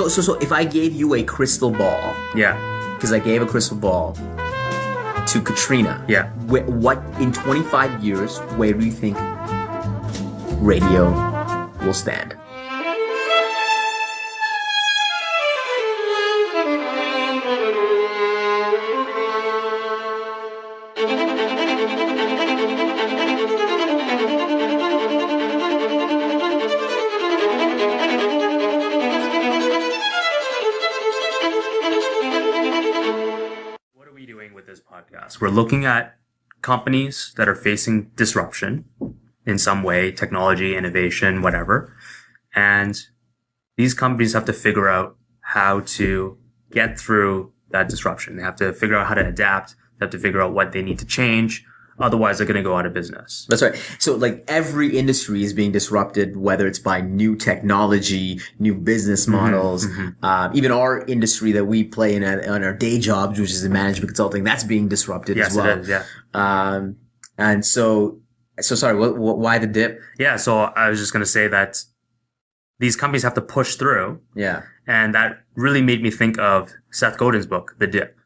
So if I gave you a crystal ball, because I gave a crystal ball to Katrina, what in 25 years, where do you think radio will stand? We're looking at companies that are facing disruption in some way, technology, innovation, whatever. And these companies have to figure out how to get through that disruption. They have to figure out how to adapt. They have to figure out what they need to change. Otherwise, they're going to go out of business. That's right. So like every industry is being disrupted, whether it's by new technology, new business models, even our industry that we play in on our day jobs, which is in management consulting, that's being disrupted as well. Yes, it is, and so sorry, why the dip? Yeah, so I was just going to say that these companies have to push through. Yeah. And that really made me think of Seth Godin's book, The Dip.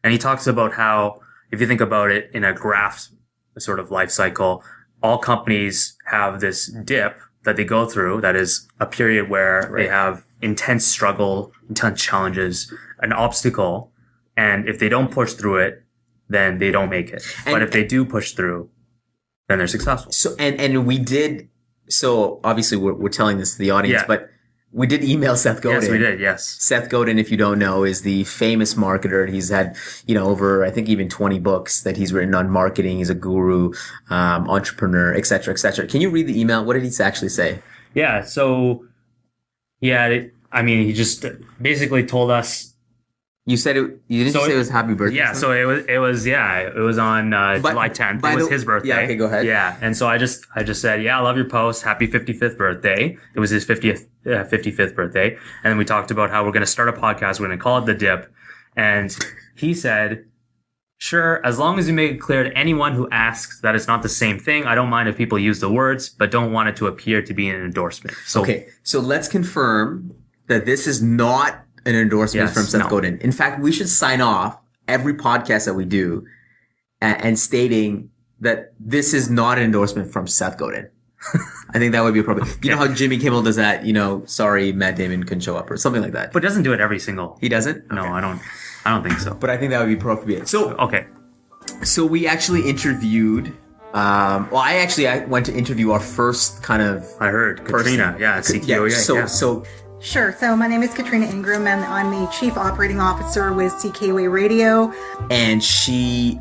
And he talks about how, if you think about it in a graph sort of life cycle, all companies have this dip that they go through that is a period where they have intense struggle, intense challenges, an obstacle. And if they don't push through it, then they don't make it. But if they do push through, then they're successful. So, and we did, so obviously we're telling this to the audience, but we did email Seth Godin. Yes, we did, yes. Seth Godin, if you don't know, is the famous marketer. He's had, over, I think, even 20 books that he's written on marketing. He's a guru, entrepreneur, et cetera, et cetera. Can you read the email? What did he actually say? Yeah, so, he just basically told us. You said you didn't say it was happy birthday. Yeah, so it was on July 10th. It was his birthday. Yeah, okay, go ahead. Yeah, and so I just said, I love your post. Happy 55th birthday. It was his 55th birthday. And then we talked about how we're going to start a podcast. We're going to call it The Dip. And he said, sure, as long as you make it clear to anyone who asks that it's not the same thing, I don't mind if people use the words, but don't want it to appear to be an endorsement. So, okay, so let's confirm that this is not an endorsement from Seth Godin. In fact, we should sign off every podcast that we do and stating that this is not an endorsement from Seth Godin. I think that would be appropriate. You know how Jimmy Kimmel does that, sorry, Matt Damon couldn't show up or something like that. But doesn't do it every single. He doesn't? No, I don't think so. But I think that would be appropriate. So we actually interviewed, I went to interview our first kind of. I heard Katrina, CKOA. So Sure. So my name is Katrina Ingram, and I'm the Chief Operating Officer with CKOA Radio. And she's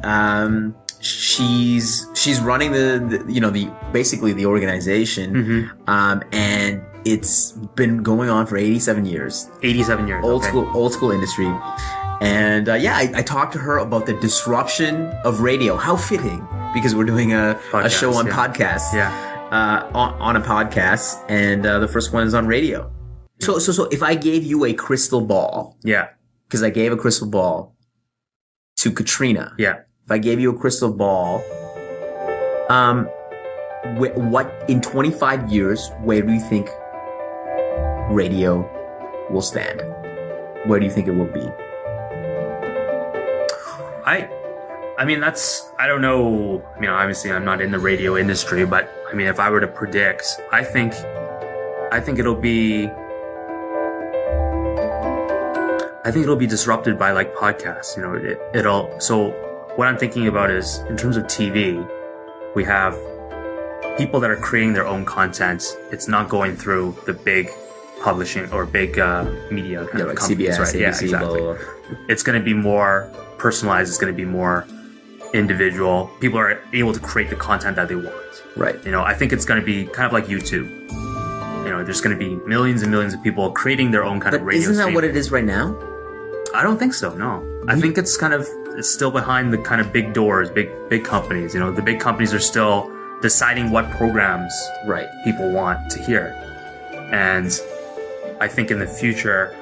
running the basically the organization, and it's been going on for 87 years. 87 years. Old school industry. And I talked to her about the disruption of radio. How fitting, because we're doing a show on podcast. On a podcast, and the first one is on radio. So if I gave you a crystal ball, because I gave a crystal ball to Katrina, if I gave you a crystal ball, what in 25 years, where do you think radio will stand? Where do you think it will be? I don't know. Obviously I'm not in the radio industry, but if I were to predict, I think it'll be disrupted by like podcasts. So what I'm thinking about is, in terms of TV, we have people that are creating their own content. It's not going through the big publishing or big media kind of like companies, CBS, right? ABC, Yeah, exactly. blah, blah, blah. It's going to be more personalized. It's going to be more individual. People are able to create the content that they want. Right. I think it's going to be kind of like YouTube. There's going to be millions and millions of people creating their own kind of radio isn't that stream. what it is right now? I don't think so, no. I think it's still behind the kind of big doors, big companies. The big companies are still deciding what programs people want to hear. And I think in the future,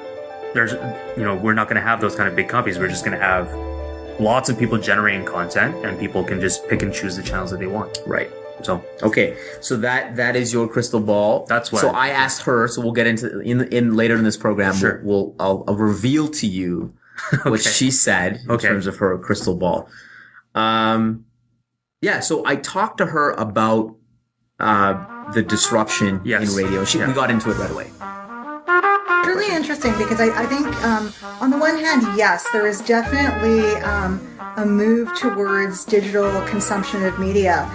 we're not going to have those kind of big companies. We're just going to have lots of people generating content, and people can just pick and choose the channels that they want. Right. So okay, so that is your crystal ball. That's what. So I asked her. So we'll get into in later in this program. Sure. I'll reveal to you what she said in terms of her crystal ball. Yeah. So I talked to her about the disruption in radio. We got into it right away. Really interesting because I think on the one hand, yes, there is definitely a move towards digital consumption of media.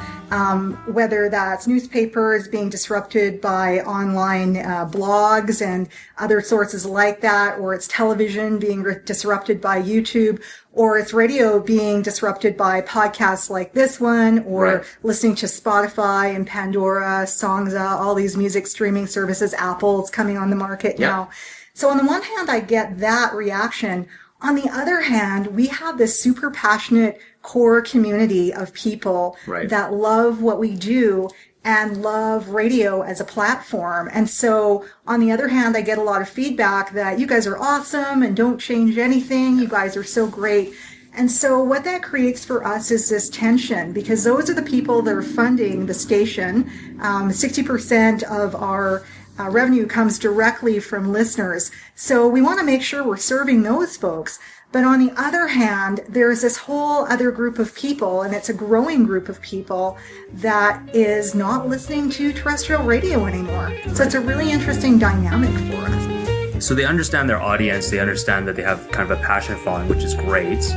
Whether that's newspapers being disrupted by online blogs and other sources like that, or it's television being disrupted by YouTube, or it's radio being disrupted by podcasts like this one, or listening to Spotify and Pandora, Songza, all these music streaming services, Apple's coming on the market now. So on the one hand, I get that reaction. On the other hand, we have this super passionate core community of people that love what we do and love radio as a platform. And so on the other hand, I get a lot of feedback that you guys are awesome and don't change anything. You guys are so great. And so what that creates for us is this tension, because those are the people that are funding the station. 60% of our revenue comes directly from listeners. So we want to make sure we're serving those folks. But on the other hand, there's this whole other group of people, and it's a growing group of people that is not listening to terrestrial radio anymore. So it's a really interesting dynamic for us. So they understand their audience. They understand that they have kind of a passion following, which is great.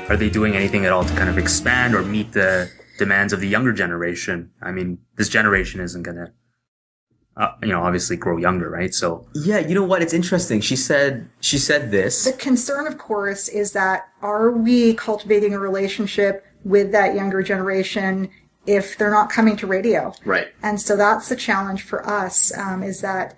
Are they doing anything at all to kind of expand or meet the demands of the younger generation? I mean, this generation isn't going to obviously grow younger, right? So yeah, you know what? It's interesting. She said this. The concern, of course, is that are we cultivating a relationship with that younger generation if they're not coming to radio? Right. And so that's the challenge for us, is that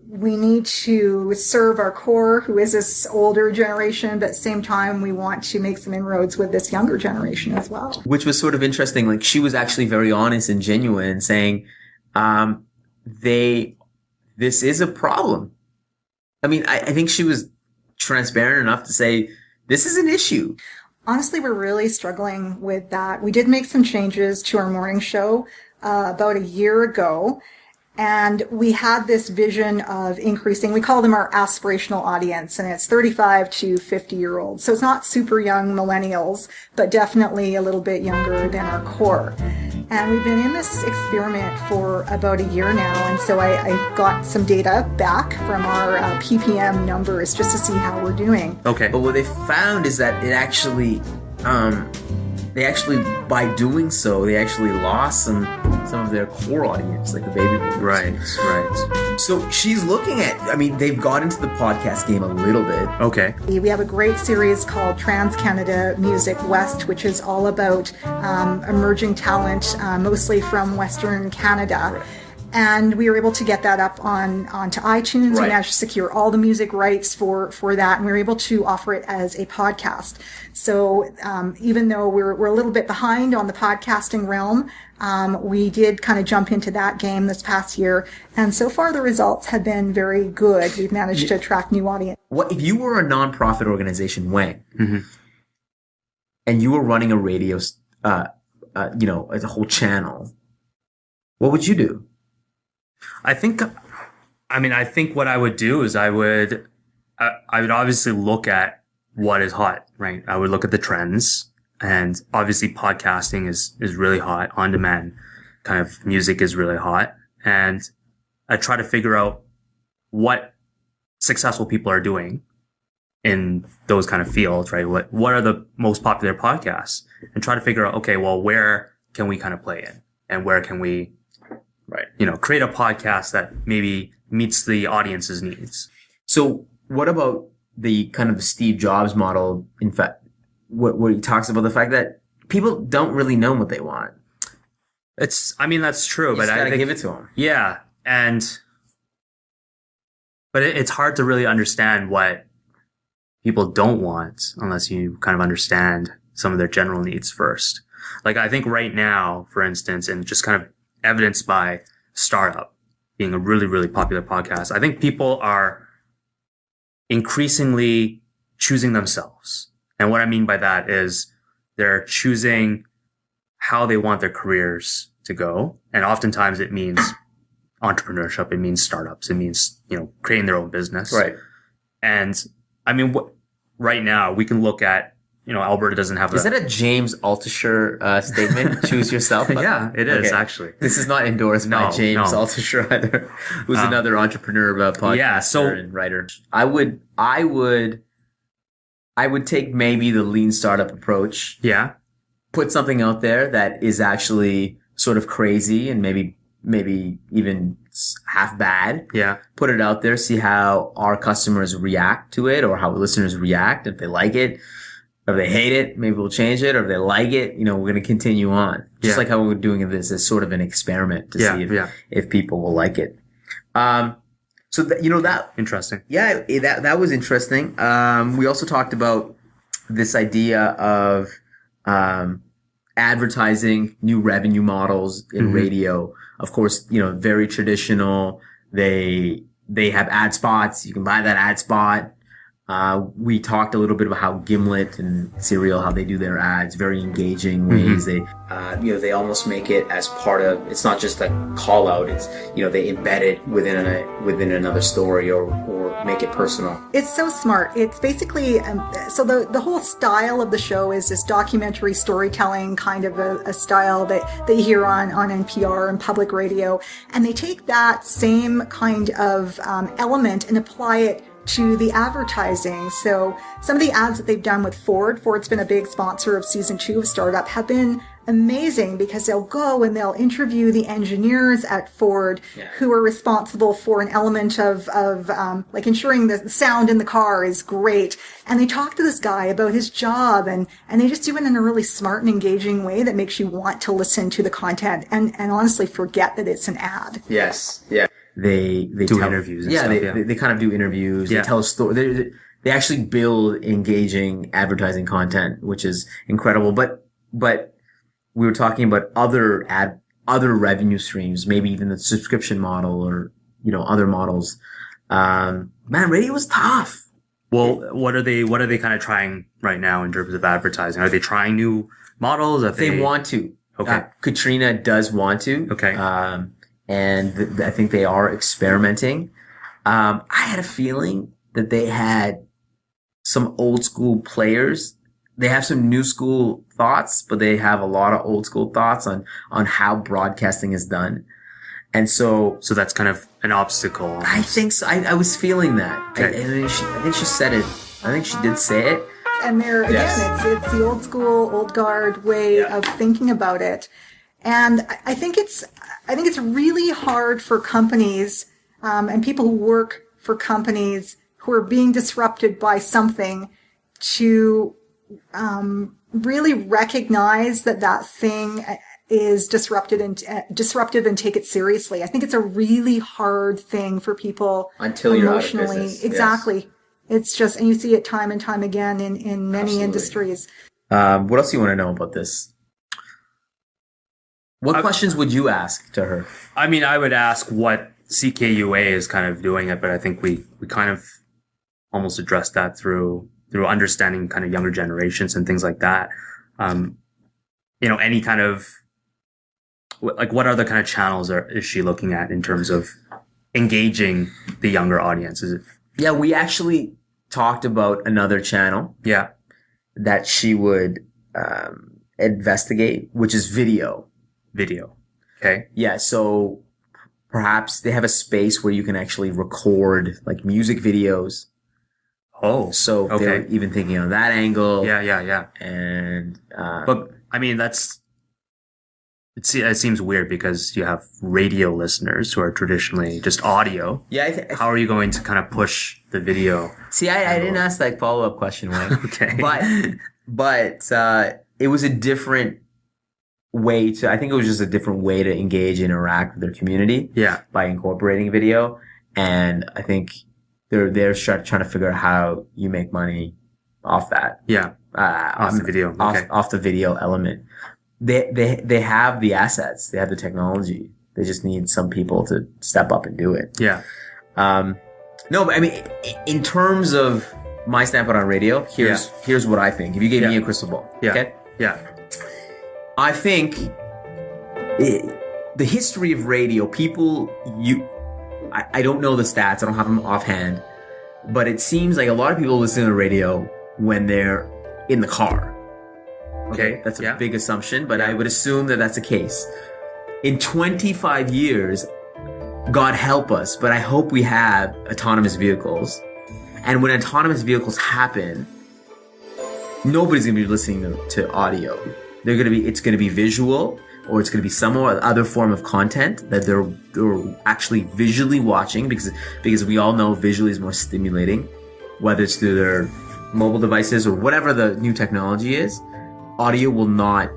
we need to serve our core, who is this older generation, but at the same time, we want to make some inroads with this younger generation as well. Which was sort of interesting. Like, she was actually very honest and genuine, saying, this is a problem. I mean, I think she was transparent enough to say, this is an issue. Honestly, we're really struggling with that. We did make some changes to our morning show about a year ago, and we had this vision of increasing, we call them our aspirational audience, and it's 35 to 50-year-olds. So it's not super young millennials, but definitely a little bit younger than our core. And we've been in this experiment for about a year now, and so I got some data back from our PPM numbers just to see how we're doing. Okay. But what they found is that it actually, by doing so, they actually lost some of their core audience, like the baby boomers. Right. So she's looking at, I mean, they've got into the podcast game a little bit. Okay. We have a great series called Trans-Canada Music West, which is all about emerging talent, mostly from Western Canada. Right. And we were able to get that up onto iTunes. Right. We managed to secure all the music rights for that, and we were able to offer it as a podcast. So even though we're a little bit behind on the podcasting realm, we did kind of jump into that game this past year, and so far the results have been very good. We've managed to attract new audience. What if you were a nonprofit organization, Wang, and you were running a radio, as a whole channel? What would you do? I think what I would do is I would obviously look at what is hot, right? I would look at the trends, and obviously podcasting is really hot. On demand kind of music is really hot. And I try to figure out what successful people are doing in those kind of fields, right? What are the most popular podcasts, and try to figure out, okay, well, where can we kind of play in, and where can we, create a podcast that maybe meets the audience's needs. So what about the kind of Steve Jobs model, in fact, where he talks about the fact that people don't really know what they want? That's true, but I think give it to them. Yeah. But it's hard to really understand what people don't want unless you kind of understand some of their general needs first. Like, I think right now, for instance, and just kind of evidenced by Startup being a really, really popular podcast, I think people are increasingly choosing themselves. And what I mean by that is they're choosing how they want their careers to go. And oftentimes it means entrepreneurship. It means startups. It means, creating their own business. Right. And I mean, right now we can look at, Alberta doesn't have Is that a James Altucher statement? Choose yourself? Yeah, it is actually. This is not endorsed by James Altucher either, who's another entrepreneur, podcaster and writer. I would take maybe the lean startup approach. Yeah. Put something out there that is actually sort of crazy and maybe even half bad. Yeah. Put it out there, see how our customers react to it or how listeners react. If they like it, or if they hate it, maybe we'll change it. Or if they like it, we're going to continue on. Just like how we're doing this as sort of an experiment to see if people will like it. So that interesting. Yeah, that was interesting. We also talked about this idea of advertising, new revenue models in radio. Of course, very traditional. They have ad spots. You can buy that ad spot. We talked a little bit about how Gimlet and Serial, how they do their ads, very engaging ways. They almost make it as part of, it's not just a call out. It's, they embed it within another story or make it personal. It's so smart. It's basically, so the whole style of the show is this documentary storytelling kind of a style that you hear on NPR and public radio. And they take that same kind of element and apply it to the advertising. So some of the ads that they've done with Ford's been a big sponsor of season 2 of Startup, have been amazing because they'll go and they'll interview the engineers at Ford who are responsible for an element of like ensuring the sound in the car is great. And they talk to this guy about his job and they just do it in a really smart and engaging way that makes you want to listen to the content and honestly forget that it's an ad. Yes. Yeah. They do interviews. And stuff, they kind of do interviews. Yeah. They tell a story. They actually build engaging advertising content, which is incredible. But we were talking about other revenue streams, maybe even the subscription model or other models. Man, radio was tough. Well, what are they kind of trying right now in terms of advertising? Are they trying new models? They want to. Okay. Katrina does want to. Okay. And I think they are experimenting. I had a feeling that they had some old school players. They have some new school thoughts, but they have a lot of old school thoughts on how broadcasting is done. And so that's kind of an obstacle. Almost. I think so. I was feeling that. Okay. I think she said it. I think she did say it. And there, again, it's the old school, old guard way of thinking about it. And I think it's really hard for companies and people who work for companies who are being disrupted by something to really recognize that thing is disruptive and take it seriously. I think it's a really hard thing for people until you're out of business. Exactly. Yes. It's just, and you see it time and time again in many industries. What else do you want to know about this? What questions would you ask to her? I mean, I would ask what CKUA is kind of doing it, but I think we kind of almost addressed that through understanding kind of younger generations and things like that. Any kind of, like, what other kind of channels is she looking at in terms of engaging the younger audience? Is it? Yeah, we actually talked about another channel. Yeah. That she would investigate, which is video. Video. Okay. Yeah. So perhaps they have a space where you can actually record like music videos. Oh, so okay. They're even thinking on that angle. Yeah. And, but I mean, it seems weird because you have radio listeners who are traditionally just audio. Yeah. How are you going to kind of push the video? See, I didn't ask that follow-up question, Wang. Okay. But it was a different way I think it was just a different way to engage and interact with their community. Yeah. By incorporating video. And I think they're trying to figure out how you make money off that. Yeah. Off the video. Okay. Off the video element. They have the assets. They have the technology. They just need some people to step up and do it. Yeah. No, but I mean, in terms of my standpoint on radio, here's what I think. If you gave me a crystal ball. Yeah. Okay? Yeah. I think the history of radio, I don't know the stats. I don't have them offhand, but it seems like a lot of people listen to radio when they're in the car. Okay. That's a big assumption, but I would assume that that's the case. In 25 years, God help us, but I hope we have autonomous vehicles. And when autonomous vehicles happen, nobody's going to be listening to audio. It's going to be visual, or it's going to be some other form of content that they're actually visually watching, because we all know visually is more stimulating, whether it's through their mobile devices or whatever the new technology is. Audio will not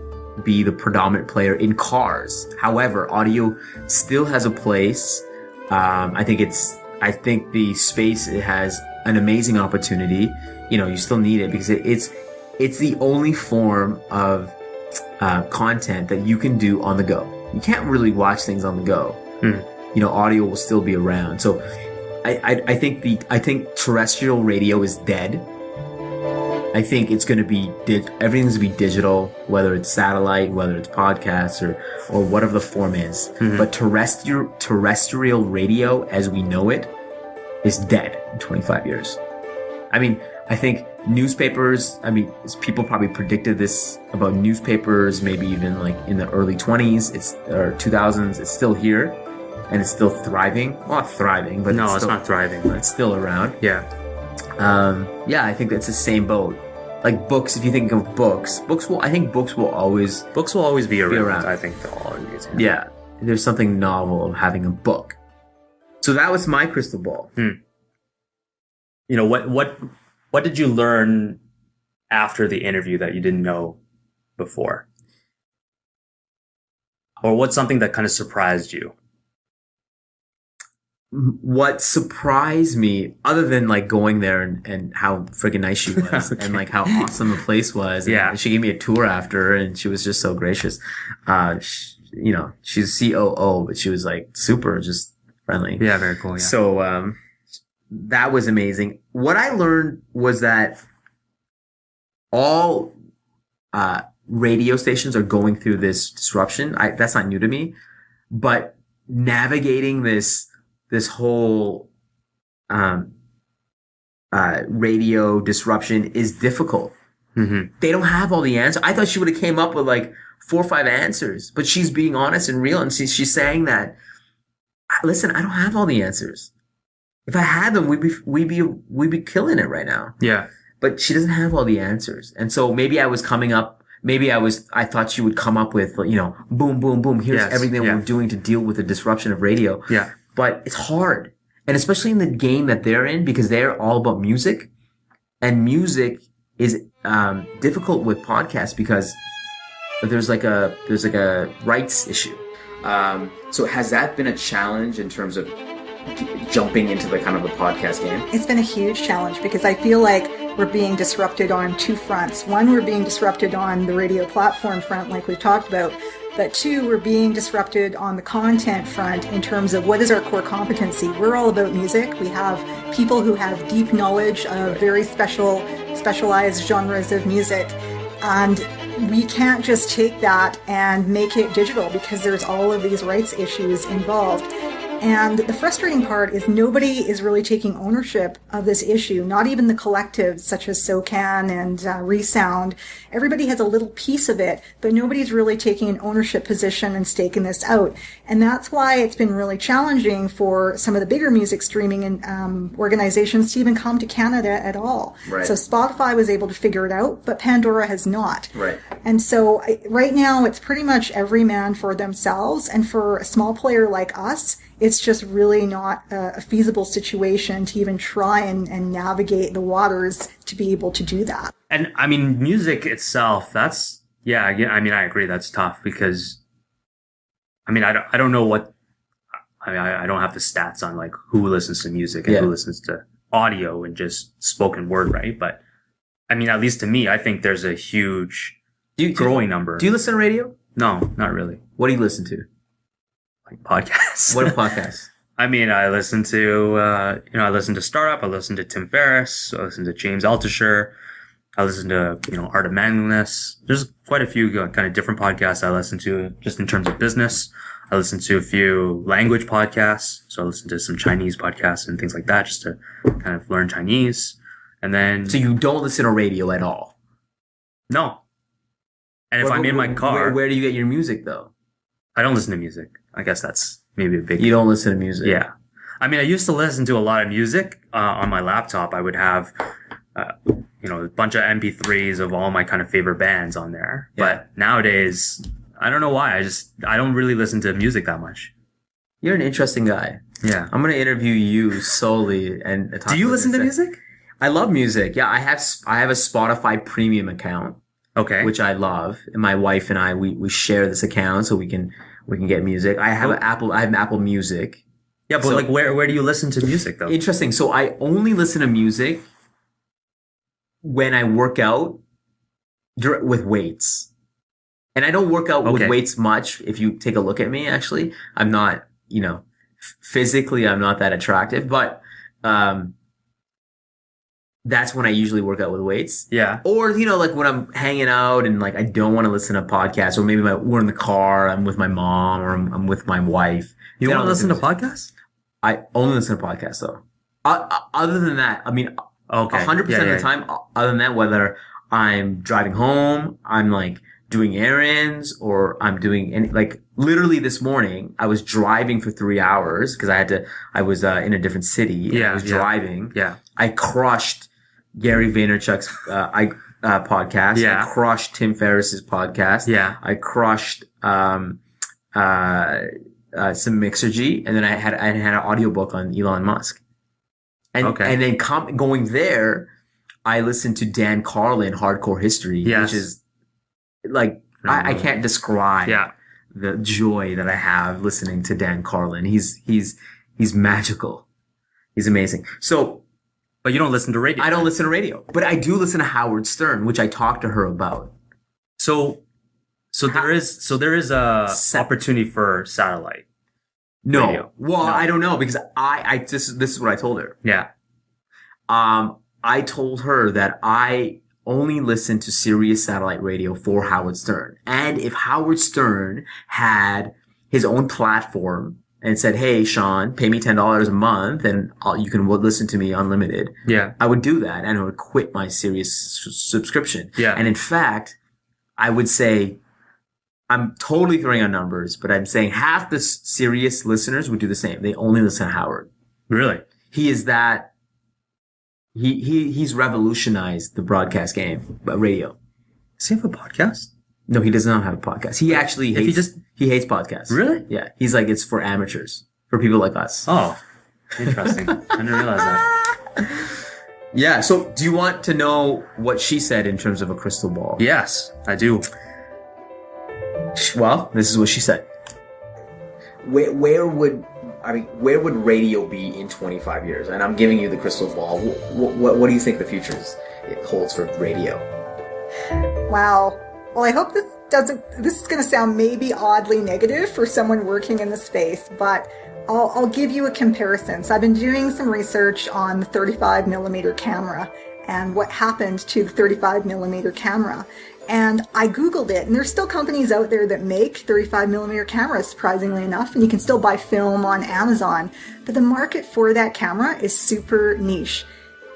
be the predominant player in cars. However, audio still has a place. I think the space, it has an amazing opportunity. You still need it because it's the only form of content that you can do on the go. You can't really watch things on the go. Audio will still be around. So I think terrestrial radio is dead. I think it's going to be everything's going to be digital, whether it's satellite, whether it's podcasts or whatever the form is. But terrestrial radio as we know it is dead in 25 years. I mean, I think newspapers, people probably predicted this about newspapers, maybe even like in the early 20s, or 2000s. It's still here and it's still thriving. Well, not thriving, but it's not thriving, but it's still around. Yeah. I think that's the same boat. Like books, if you think of books will always be around. I think they'll always be. Yeah. There's something novel of having a book. So that was my crystal ball. What did you learn after the interview that you didn't know before? Or what's something that kind of surprised you? What surprised me, other than like going there and how friggin' nice she was, okay, and like how awesome the place was. And she gave me a tour after, and she was just so gracious. She's COO, but she was like super just friendly. Yeah, very cool. Yeah. So, that was amazing. What I learned was that all radio stations are going through this disruption. That's not new to me, but navigating this whole radio disruption is difficult. They don't have all the answers. I thought she would have came up with like 4 or 5 answers, but she's being honest and real, and she's saying that, listen, I don't have all the answers. If I had them, we'd be killing it right now. Yeah. But she doesn't have all the answers. And so maybe I thought she would come up with, boom, boom, boom. Here's everything we're doing to deal with the disruption of radio. Yeah. But it's hard. And especially in the game that they're in, because they're all about music. And music is, difficult with podcasts because there's like a rights issue. So has that been a challenge in terms of jumping into the kind of the podcast game? It's been a huge challenge because I feel like we're being disrupted on 2 fronts. One, we're being disrupted on the radio platform front, like we've talked about. But 2, we're being disrupted on the content front in terms of what is our core competency. We're all about music. We have people who have deep knowledge of very specialized genres of music. And we can't just take that and make it digital because there's all of these rights issues involved. And the frustrating part is nobody is really taking ownership of this issue, not even the collectives such as SOCAN and Resound. Everybody has a little piece of it, but nobody's really taking an ownership position and staking this out. And that's why it's been really challenging for some of the bigger music streaming organizations to even come to Canada at all. Right. So Spotify was able to figure it out, but Pandora has not. Right. And so right now it's pretty much every man for themselves. And for a small player like us, it's just really not a feasible situation to even try and navigate the waters to be able to do that. And I mean, music itself, I agree that's tough because, I don't know I don't have the stats on like who listens to music and who listens to audio and just spoken word, right? But I mean, at least to me, I think there's a huge growing number. Do you listen to radio? No, not really. What do you listen to? Like podcasts. What are podcasts? I mean, I listen to Startup. I listen to Tim Ferriss. I listen to James Altucher. I listen to, Art of Manliness. There's quite a few kind of different podcasts I listen to just in terms of business. I listen to a few language podcasts. So I listen to some Chinese podcasts and things like that just to kind of learn Chinese. And then... So you don't listen to radio at all? No. And if I'm in my car... Where do you get your music, though? I don't listen to music. I guess that's maybe a big... You don't listen to music? Yeah. I mean, I used to listen to a lot of music on my laptop. I would have, a bunch of MP3s of all my kind of favorite bands on there. Yeah. But nowadays, I don't know why. I don't really listen to music that much. You're an interesting guy. Yeah. I'm going to interview you solely and talk. Do you listen to music? I love music. Yeah, I have a Spotify premium account. Okay. Which I love. And my wife and I, we share this account so we can get music. I have Apple Music. Yeah, but so, like where do you listen to music though? Interesting. So I only listen to music when I work out with weights. And I don't work out with weights much. If you take a look at me, actually, I'm not, physically I'm not that attractive, but that's when I usually work out with weights. Yeah. Or, like when I'm hanging out and like I don't want to listen to podcasts, or maybe we're in the car, I'm with my mom, or I'm with my wife. You want to listen to podcasts? I only listen to podcasts though. Other than that, I mean, 100% of the time, other than that, whether I'm driving home, I'm like doing errands, or I'm doing any, like literally this morning, I was driving for 3 hours because I was in a different city. Yeah. I was driving. Yeah. I crushed Gary Vaynerchuk's podcast. Yeah. I crushed Tim Ferriss's podcast. Yeah. I crushed some Mixergy, and then I had an audiobook on Elon Musk. And then going there, I listened to Dan Carlin, Hardcore History, which is like I can't describe the joy that I have listening to Dan Carlin. He's magical. He's amazing. So, but you don't listen to radio. I don't listen to radio, but I do listen to Howard Stern, which I talked to her about. So there is a opportunity for satellite. No. Radio. Well, no. I don't know, because this is what I told her. Yeah. I told her that I only listen to Sirius satellite radio for Howard Stern. And if Howard Stern had his own platform and said, "Hey, Shawn, pay me $10 a month and you can listen to me unlimited." Yeah. I would do that, and I would quit my Sirius subscription. Yeah. And in fact, I would say, I'm totally throwing out numbers, but I'm saying half the Sirius listeners would do the same. They only listen to Howard. Really? He is that. He's revolutionized the broadcast game, radio. Does he have a podcast? No, he does not have a podcast. He actually hates. He hates podcasts. Really? Yeah. He's like, it's for amateurs, for people like us. Oh, interesting. I didn't realize that. Yeah. So, do you want to know what she said in terms of a crystal ball? Yes, I do. Well, this is what she said. Where would radio be in 25 years? And I'm giving you the crystal ball. What do you think the future holds for radio? Wow. Well, I hope this is going to sound maybe oddly negative for someone working in the space, but I'll give you a comparison. So I've been doing some research on the 35 millimeter camera and what happened to the 35 millimeter camera. And I Googled it, and there's still companies out there that make 35 millimeter cameras, surprisingly enough, and you can still buy film on Amazon. But the market for that camera is super niche.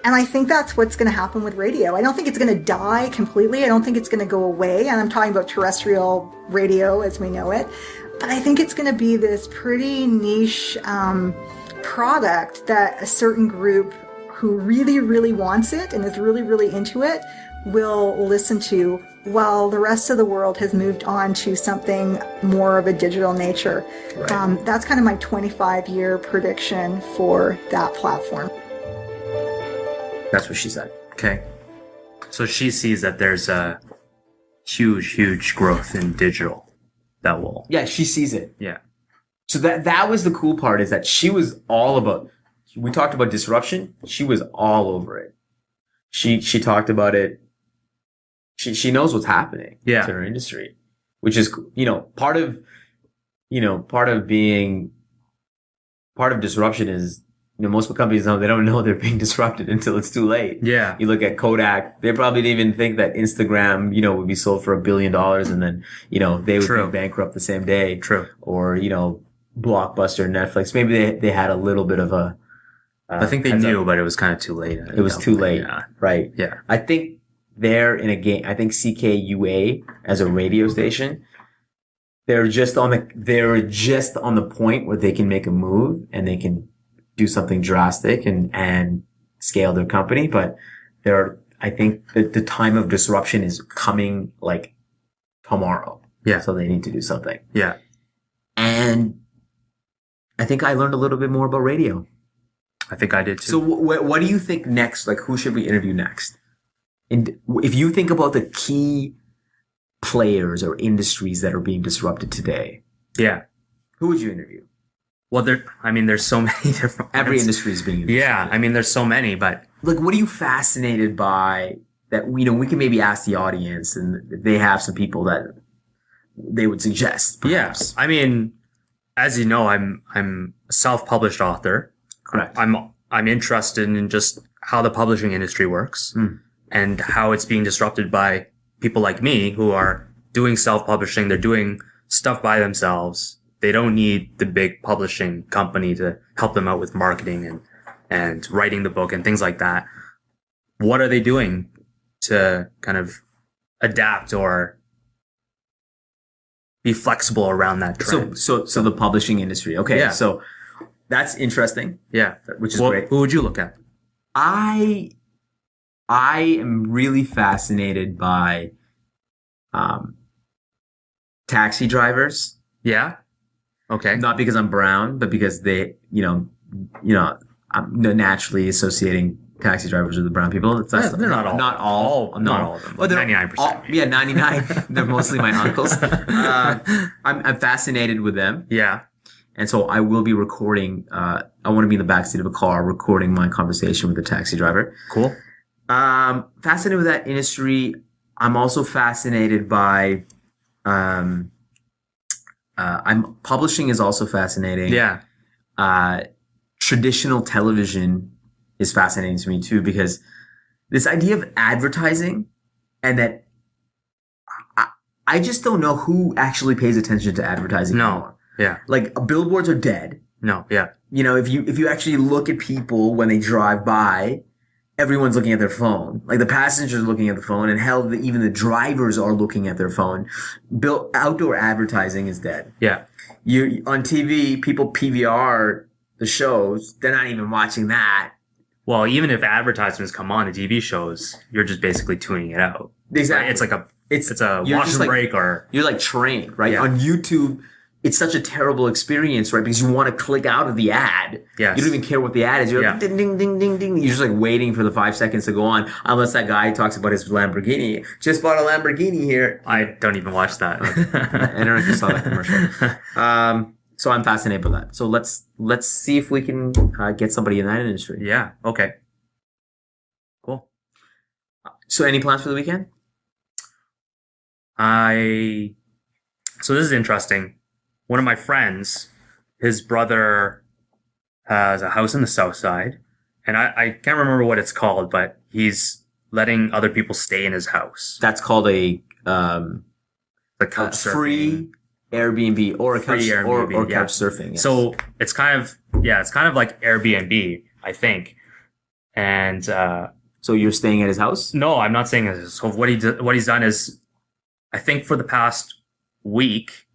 And I think that's what's going to happen with radio. I don't think it's going to die completely. I don't think it's going to go away. And I'm talking about terrestrial radio as we know it. But I think it's going to be this pretty niche product that a certain group who really, really wants it and is really, really into it will listen to, while the rest of the world has moved on to something more of a digital nature. Right. That's kind of my 25-year prediction for that platform. That's what she said. Okay. So she sees that there's a huge, huge growth in digital that will... Yeah, she sees it. Yeah. So that was the cool part, is that she was all about... We talked about disruption. She was all over it. She talked about it. She knows what's happening to her industry, which is, part of disruption is, most companies they don't know they're being disrupted until it's too late. Yeah. You look at Kodak, they probably didn't even think that Instagram, would be sold for $1 billion and then, they would be bankrupt the same day. True. Or, Blockbuster, Netflix. Maybe they had a little bit of a, I think they knew, but it was kind of too late. It was too late. Yeah. Right. Yeah. I think they're in a game. I think CKUA as a radio station, they're just on the point where they can make a move and they can do something drastic and scale their company. But I think that the time of disruption is coming like tomorrow. Yeah. So they need to do something. Yeah. And I think I learned a little bit more about radio. I think I did too. So what do you think next? Like, who should we interview next? And if you think about the key players or industries that are being disrupted today, who would you interview? Well, there's so many different. Every industry is being disrupted. Yeah, there's so many, but like, what are you fascinated by that? We can maybe ask the audience, and they have some people that they would suggest. Perhaps. Yeah, as you know, I'm a self-published author. Correct. I'm interested in just how the publishing industry works and how it's being disrupted by people like me who are doing self-publishing. They're doing stuff by themselves. They don't need the big publishing company to help them out with marketing and writing the book and things like that. What are they doing to kind of adapt or be flexible around that trend? So the publishing industry. Okay. Yeah. So that's interesting. Yeah. Which is great. Who would you look at? I am really fascinated by taxi drivers. Yeah. Okay. Not because I'm brown, but because they, I'm naturally associating taxi drivers with the brown people. They're not all. Not all. Not all of them. Well, 99%. Yeah, 99. They're mostly my uncles. I'm fascinated with them. Yeah. And so I will be recording, I want to be in the backseat of a car recording my conversation with the taxi driver. Cool. Fascinated with that industry. I'm also fascinated by, publishing is also fascinating. Yeah. Traditional television is fascinating to me too, because this idea of advertising and that I just don't know who actually pays attention to advertising anymore. Yeah. Like billboards are dead. No. Yeah. If you actually look at people when they drive by, everyone's looking at their phone. Like the passengers are looking at the phone, and hell, even the drivers are looking at their phone. Outdoor advertising is dead. Yeah. You on TV, people PVR the shows. They're not even watching that. Well, even if advertisements come on the TV shows, you're just basically tuning it out. Exactly. Right? It's a watch and break, or you're like trained, right? Yeah. On YouTube, it's such a terrible experience, right? Because you want to click out of the ad. Yes. You don't even care what the ad is. You're like, ding, ding, ding, ding, ding. You're just like waiting for the 5 seconds to go on, unless that guy talks about his Lamborghini. Just bought a Lamborghini here. I don't even watch that. I don't know if you saw that commercial. So I'm fascinated by that. So let's see if we can get somebody in that industry. Yeah. Okay. Cool. So any plans for the weekend? So this is interesting. One of my friends, his brother has a house in the South Side, and I can't remember what it's called, but he's letting other people stay in his house. That's called the couch surfing. Free Airbnb or a couch Airbnb, or couch surfing. Yes. So it's kind of like Airbnb, I think. And so you're staying at his house? No, I'm not staying at his house. So what he's done is, I think for the past week,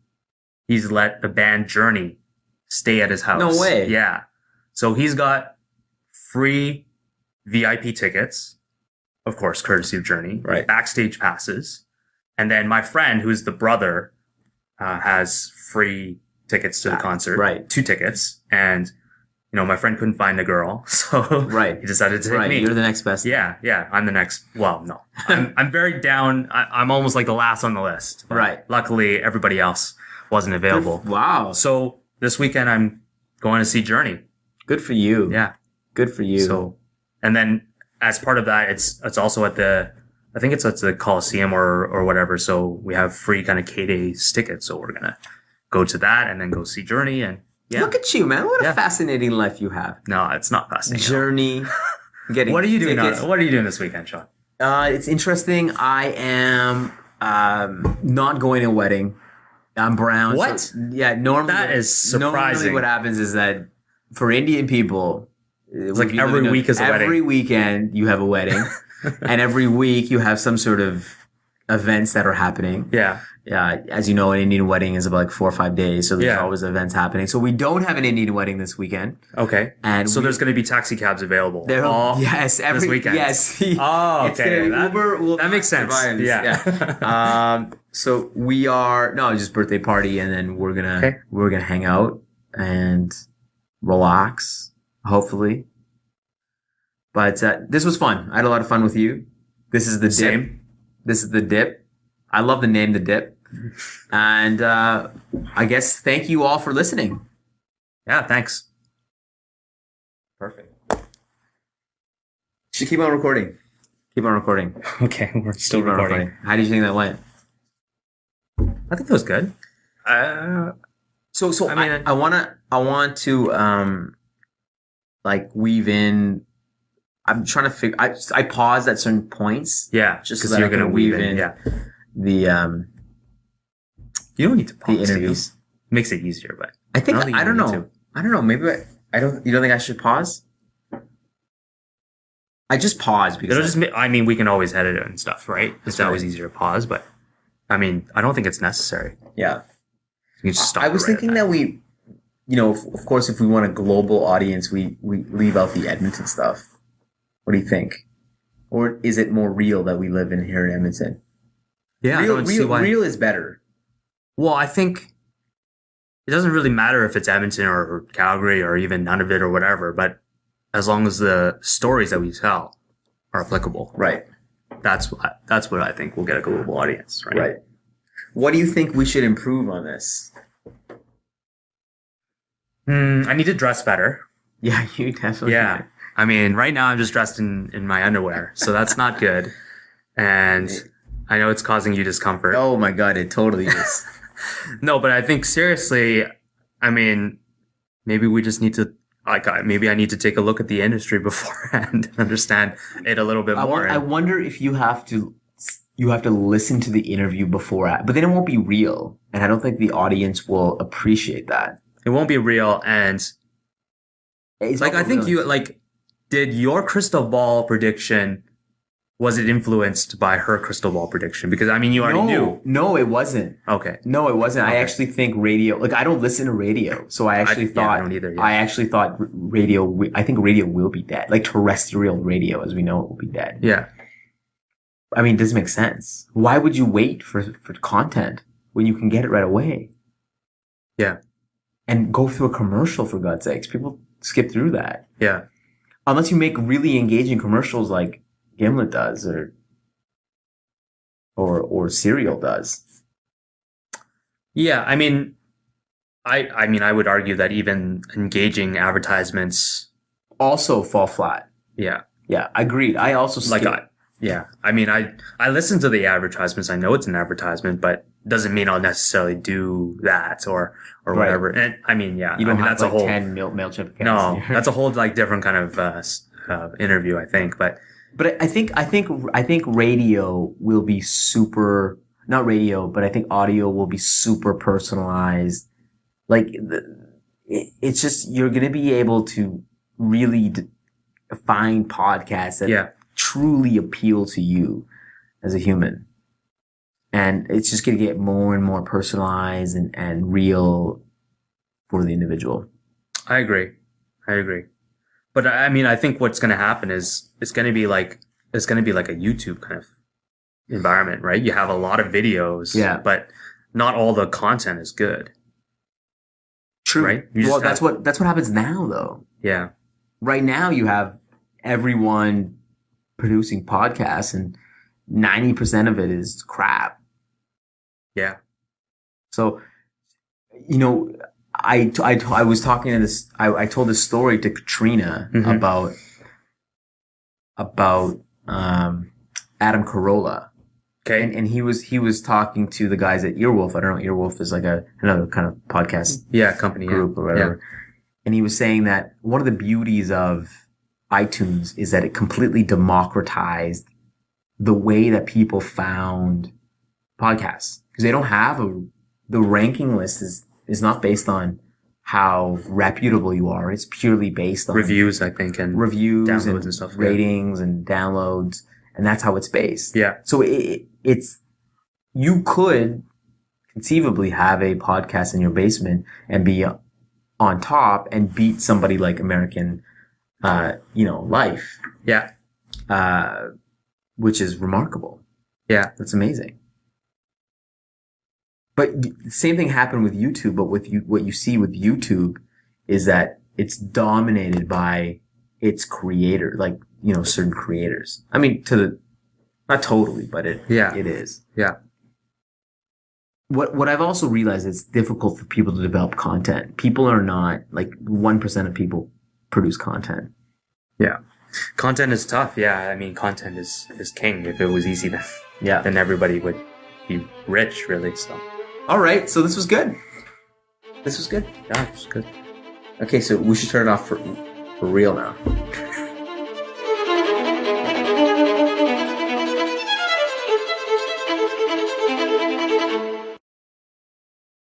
he's let the band Journey stay at his house. No way. Yeah. So he's got free VIP tickets, of course, courtesy of Journey. Right. Backstage passes. And then my friend, who's the brother, has free tickets to the concert. Right. 2 tickets. And, my friend couldn't find a girl. So right. he decided to take me. You're the next best. Yeah. I'm the next. Well, no. I'm very down. I'm almost like the last on the list. Right. Luckily, everybody else wasn't available. Wow. So this weekend, I'm going to see Journey. Good for you. Yeah. Good for you. So, and then as part of that, it's also at I think it's at the Coliseum or whatever. So we have free kind of K-Days tickets. So we're going to go to that and then go see Journey. And Yeah. Look at you, man. What a fascinating life you have. No, it's not fascinating. Journey. Getting What are you doing? tickets. What are you doing this weekend, Shawn? It's interesting. I am not going to a wedding. I'm brown. What? So, normally That is surprising. Normally what happens is that for Indian people, it's like every week is a wedding. Every weekend you have a wedding. And every week you have some sort of events that are happening. Yeah. As you know, an Indian wedding is about like 4 or 5 days. So there's always events happening. So we don't have an Indian wedding this weekend. Okay. And so there's going to be taxi cabs available. Every weekend. Yes. Okay. That makes sense. Yeah. So we are just birthday party, and then we're gonna hang out and relax, hopefully. But this was fun. I had a lot of fun with you. This is the dip. This is the dip. I love the name, the dip. And I guess thank you all for listening. Yeah, thanks. Perfect. Should keep on recording. Keep on recording. Okay, we're still recording. How do you think that went? I think that was good. So I want to weave in. I'm trying to figure. I paused at certain points. Yeah, just because you're going to weave in. Yeah. The you don't need to pause the interviews. Makes it easier, but I don't know. I don't know. Maybe I don't. You don't think I should pause? I just paused because we can always edit it and stuff, right? It's always easier to pause, but I don't think it's necessary. Yeah. You can just stop. I was thinking that we, of course, if we want a global audience, we leave out the Edmonton stuff. What do you think? Or is it more real that we live in here in Edmonton? Yeah, real is better. Well, I think it doesn't really matter if it's Edmonton or Calgary or even none of it or whatever, but as long as the stories that we tell are applicable. Right. That's what I think will get a global audience, right? Right. What do you think we should improve on this? I need to dress better. Yeah, you definitely. Yeah. Right now I'm just dressed in my underwear, so that's not good. And I know it's causing you discomfort. Oh my God, it totally is. No, but I think seriously, maybe we just need to, maybe I need to take a look at the industry beforehand and understand it a little bit more. I wonder if you have to listen to the interview before, but then it won't be real. And I don't think the audience will appreciate that. It won't be real. And I think did your crystal ball prediction, was it influenced by her crystal ball prediction? Because you already knew. No, it wasn't. Okay. No, it wasn't. Okay. I actually think radio, I don't listen to radio. So I actually thought, I don't either, yeah. I actually thought radio, I think radio will be dead. Like terrestrial radio as we know it will be dead. Yeah. It doesn't make sense. Why would you wait for content when you can get it right away? Yeah. And go through a commercial, for God's sakes. People skip through that. Yeah. Unless you make really engaging commercials like Gimlet does or Serial does. Yeah, I would argue that even engaging advertisements also fall flat. Yeah. Yeah, agreed. I also I listen to the advertisements. I know it's an advertisement, but doesn't mean I'll necessarily do that or whatever. And you don't have that's a whole 10 MailChimp accounts. No, that's a whole different kind of interview, I think, but I think radio will be super, not radio, but I think audio will be super personalized. It's just, you're going to be able to really find podcasts that truly appeal to you as a human. And it's just going to get more and more personalized and real for the individual. I agree. But I think what's going to happen is it's going to be like a YouTube kind of environment, right? You have a lot of videos, but not all the content is good. True. Right? That's what happens now, though. Yeah. Right now, you have everyone producing podcasts, and 90% of it is crap. Yeah. So, I was talking to this. I told this story to Katrina about Adam Carolla. Okay. And he was talking to the guys at Earwolf. I don't know, Earwolf is like another kind of podcast company group or whatever. Yeah. And he was saying that one of the beauties of iTunes is that it completely democratized the way that people found podcasts. Because they don't have the ranking list is not based on how reputable you are. It's purely based on reviews, I think, and reviews downloads and stuff, ratings and downloads. And that's how it's based. Yeah. So you could conceivably have a podcast in your basement and be on top and beat somebody like American, Life. Yeah. Which is remarkable. Yeah. That's amazing. But the same thing happened with YouTube, but what you see with YouTube is that it's dominated by its creator, like, certain creators. I mean, not totally, but it is. Yeah. What I've also realized is it's difficult for people to develop content. People are not, like, 1% of people produce content. Yeah. Content is tough. Yeah. I mean, content is king. If it was easy, then everybody would be rich, really. So. All right. So this was good. Yeah, this was good. Okay. So we should turn it off for real now.